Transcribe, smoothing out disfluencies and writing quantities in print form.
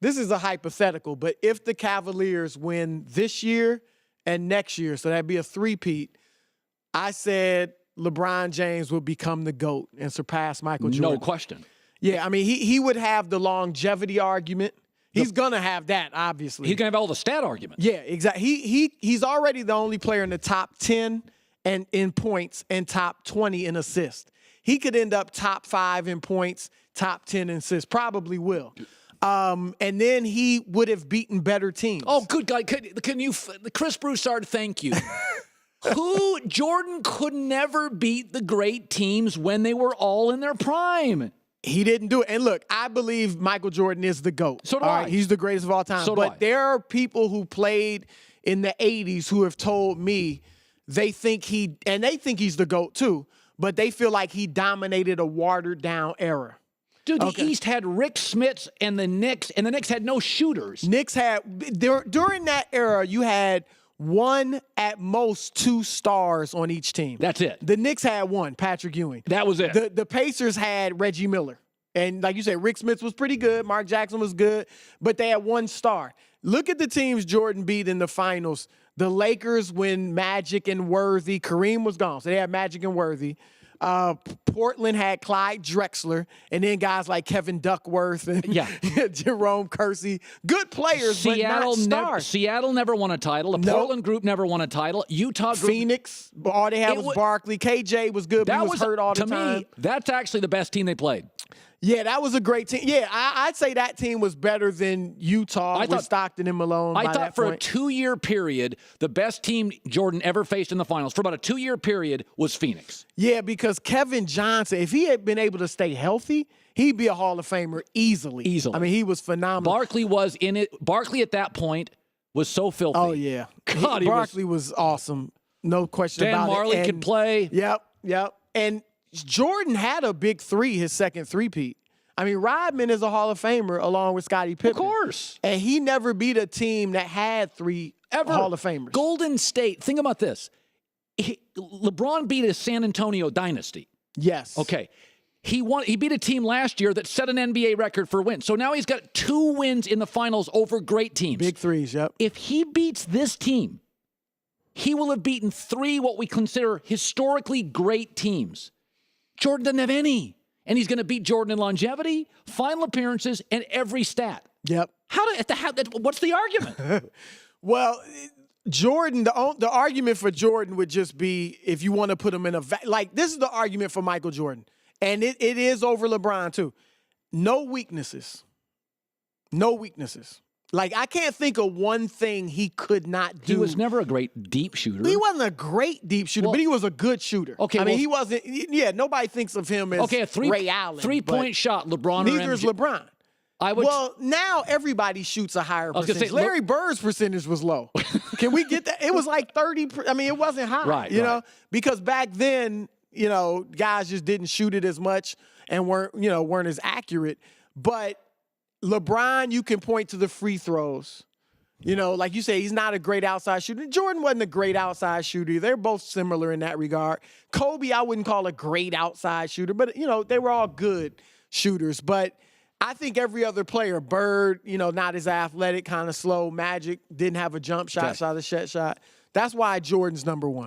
this is a hypothetical, but if the Cavaliers win this year and next year, so that'd be a three-peat, I said LeBron James would become the GOAT and surpass Michael Jordan. No question. Yeah, I mean, he would have the longevity argument. He's going to have that, obviously. He's going to have all the stat arguments. Yeah, exactly. He's already the only player in the top 10 and in points and top 20 in assists. He could end up top 5 in points, top 10 in assists. Probably will. And then he would have beaten better teams. Oh, good guy. Can you, Chris Broussard, thank you. Jordan could never beat the great teams when they were all in their prime. He didn't do it. And look, I believe Michael Jordan is the GOAT. So do I. Right? He's the greatest of all time. So but there are people who played in the 80s who have told me they think he's the GOAT too, but they feel like he dominated a watered-down era. Dude, the East had Rick Smits and the Knicks had no shooters. Knicks had, during that era, you had one, at most, 2 stars on each team. That's it. The Knicks had one, Patrick Ewing. That was it. The Pacers had Reggie Miller. And like you said, Rick Smits was pretty good. Mark Jackson was good. But they had one star. Look at the teams Jordan beat in the finals. The Lakers when Magic and Worthy. Kareem was gone, so they had Magic and Worthy. Portland had Clyde Drexler, and then guys like Kevin Duckworth and Jerome Kersey. Good players, but not stars. Seattle never won a title. The Portland group never won a title. Utah group. Phoenix, all they had was Barkley. KJ was good, but he was hurt all the time. To me, that's actually the best team they played. Yeah, that was a great team. Yeah, I'd say that team was better than Utah with Stockton and Malone. I thought for a 2-year period, the best team Jordan ever faced in the finals for about a 2-year period was Phoenix. Yeah, because Kevin Johnson, if he had been able to stay healthy, he'd be a Hall of Famer easily. I mean, he was phenomenal. Barkley was in it. Barkley at that point was so filthy. Oh, yeah. God, Barkley was awesome. No question about it. Dan Marley could play. Yep. And Jordan had a big 3, his second three-peat. I mean, Rodman is a Hall of Famer along with Scottie Pippen. Of course. And he never beat a team that had 3 Hall of Famers. Golden State, think about this. LeBron beat a San Antonio dynasty. Yes. Okay. He beat a team last year that set an NBA record for wins. So now he's got 2 wins in the finals over great teams. Big 3s, yep. If he beats this team, he will have beaten 3 what we consider historically great teams. Jordan doesn't have any. And he's going to beat Jordan in longevity, final appearances, and every stat. Yep. What's the argument? Well, Jordan, the argument for Jordan would just be if you want to put him in this is the argument for Michael Jordan. And it is over LeBron, too. No weaknesses. No weaknesses. Like, I can't think of one thing he could not do. He was never a great deep shooter. He wasn't a great deep shooter, but he was a good shooter. Okay, he wasn't. Yeah, nobody thinks of him as Ray Allen. 3-point shot, LeBron. Neither is LeBron. Well, now everybody shoots a higher percentage. Say, Larry Bird's percentage was low. Can we get that? It was like 30. I mean, it wasn't high. Right. You know, because back then, guys just didn't shoot it as much and weren't as accurate. But LeBron, you can point to the free throws. Like you say, he's not a great outside shooter. Jordan wasn't a great outside shooter. They're both similar in that regard. Kobe, I wouldn't call a great outside shooter, but, they were all good shooters. But I think every other player, Bird, not as athletic, kind of slow. Magic didn't have a jump shot, shot a shot. That's why Jordan's number 1.